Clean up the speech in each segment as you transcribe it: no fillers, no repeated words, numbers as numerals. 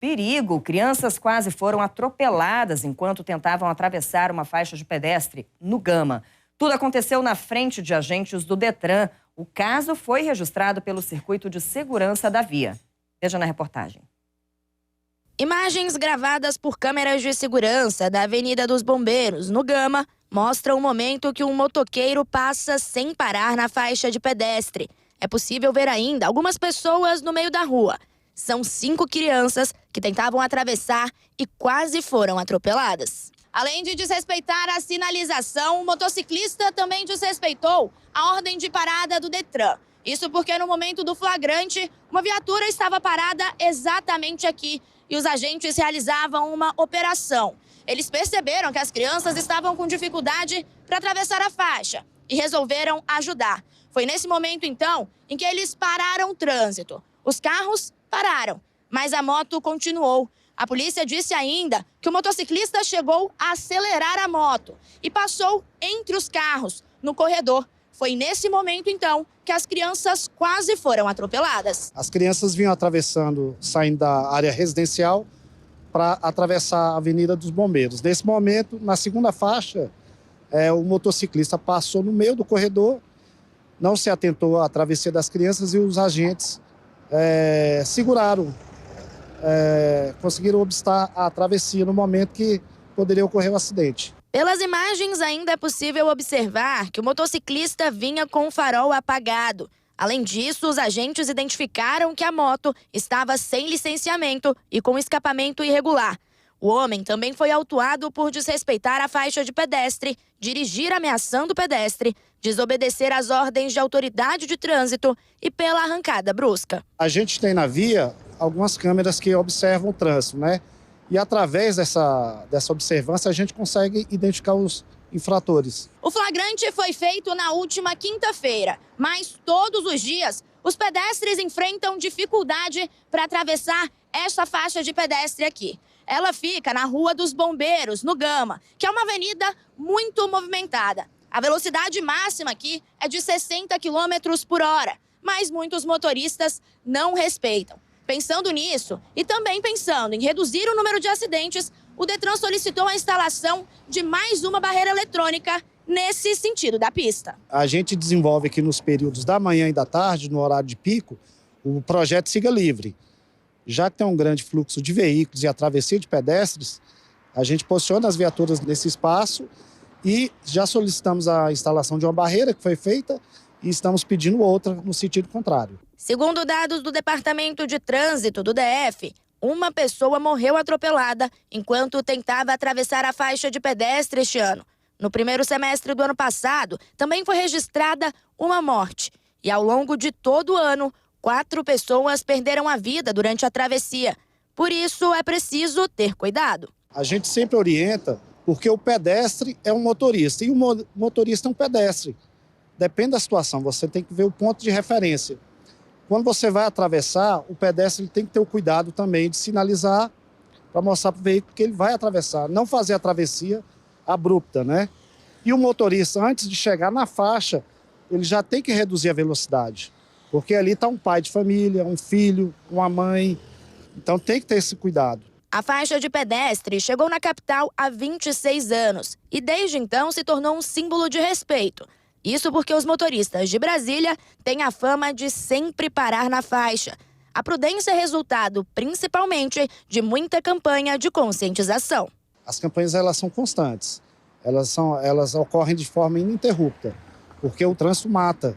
Perigo! Crianças quase foram atropeladas enquanto tentavam atravessar uma faixa de pedestre no Gama. Tudo aconteceu na frente de agentes do Detran. O caso foi registrado pelo Circuito de Segurança da Via. Veja na reportagem. Imagens gravadas por câmeras de segurança da Avenida dos Bombeiros, no Gama, mostram o momento que um motoqueiro passa sem parar na faixa de pedestre. É possível ver ainda algumas pessoas no meio da rua. São 5 crianças que tentavam atravessar e quase foram atropeladas. Além de desrespeitar a sinalização, o motociclista também desrespeitou a ordem de parada do Detran. Isso porque no momento do flagrante, uma viatura estava parada exatamente aqui e os agentes realizavam uma operação. Eles perceberam que as crianças estavam com dificuldade para atravessar a faixa e resolveram ajudar. Foi nesse momento, então, em que eles pararam o trânsito. Os carros pararam, mas a moto continuou. A polícia disse ainda que o motociclista chegou a acelerar a moto e passou entre os carros, no corredor. Foi nesse momento, então, que as crianças quase foram atropeladas. As crianças vinham atravessando, saindo da área residencial para atravessar a Avenida dos Bombeiros. Nesse momento, na segunda faixa, o motociclista passou no meio do corredor, não se atentou à travessia das crianças e os agentes seguraram, conseguiram obstar a travessia no momento que poderia ocorrer o acidente. Pelas imagens, ainda é possível observar que o motociclista vinha com o farol apagado. Além disso, os agentes identificaram que a moto estava sem licenciamento e com escapamento irregular. O homem também foi autuado por desrespeitar a faixa de pedestre, dirigir ameaçando o pedestre, desobedecer às ordens de autoridade de trânsito e pela arrancada brusca. A gente tem na via algumas câmeras que observam o trânsito, né? E através dessa observância a gente consegue identificar os infratores. O flagrante foi feito na última quinta-feira, mas todos os dias os pedestres enfrentam dificuldade para atravessar essa faixa de pedestre aqui. Ela fica na Rua dos Bombeiros, no Gama, que é uma avenida muito movimentada. A velocidade máxima aqui é de 60 km por hora, mas muitos motoristas não respeitam. Pensando nisso e também pensando em reduzir o número de acidentes, o Detran solicitou a instalação de mais uma barreira eletrônica nesse sentido da pista. A gente desenvolve aqui nos períodos da manhã e da tarde, no horário de pico, o projeto Siga Livre. Já que tem um grande fluxo de veículos e a travessia de pedestres, a gente posiciona as viaturas nesse espaço e já solicitamos a instalação de uma barreira que foi feita e estamos pedindo outra no sentido contrário. Segundo dados do Departamento de Trânsito do DF, uma pessoa morreu atropelada enquanto tentava atravessar a faixa de pedestre este ano. No primeiro semestre do ano passado, também foi registrada uma morte. E ao longo de todo o ano, 4 pessoas perderam a vida durante a travessia. Por isso, é preciso ter cuidado. A gente sempre orienta porque o pedestre é um motorista e o motorista é um pedestre. Depende da situação, você tem que ver o ponto de referência. Quando você vai atravessar, o pedestre tem que ter o cuidado também de sinalizar para mostrar para o veículo que ele vai atravessar, não fazer a travessia abrupta, né? E o motorista, antes de chegar na faixa, ele já tem que reduzir a velocidade, porque ali está um pai de família, um filho, uma mãe, então tem que ter esse cuidado. A faixa de pedestre chegou na capital há 26 anos e desde então se tornou um símbolo de respeito. Isso porque os motoristas de Brasília têm a fama de sempre parar na faixa. A prudência é resultado, principalmente, de muita campanha de conscientização. As campanhas elas são constantes, elas ocorrem de forma ininterrupta, porque o trânsito mata.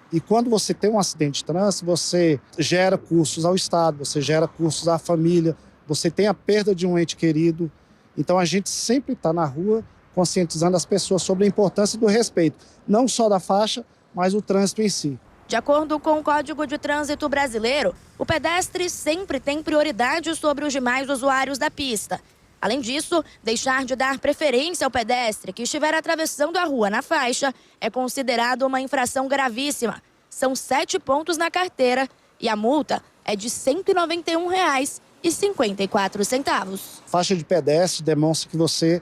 E quando você tem um acidente de trânsito, você gera custos ao Estado, você gera custos à família, você tem a perda de um ente querido. Então a gente sempre está na rua conscientizando as pessoas sobre a importância do respeito, não só da faixa, mas o trânsito em si. De acordo com o Código de Trânsito Brasileiro, o pedestre sempre tem prioridade sobre os demais usuários da pista. Além disso, deixar de dar preferência ao pedestre que estiver atravessando a rua na faixa é considerado uma infração gravíssima. São 7 pontos na carteira e a multa é de R$ 191,54. Faixa de pedestre demonstra que você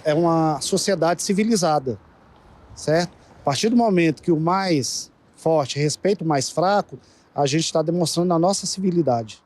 é uma sociedade civilizada, certo? A partir do momento que o mais forte respeita o mais fraco, a gente está demonstrando a nossa civilidade.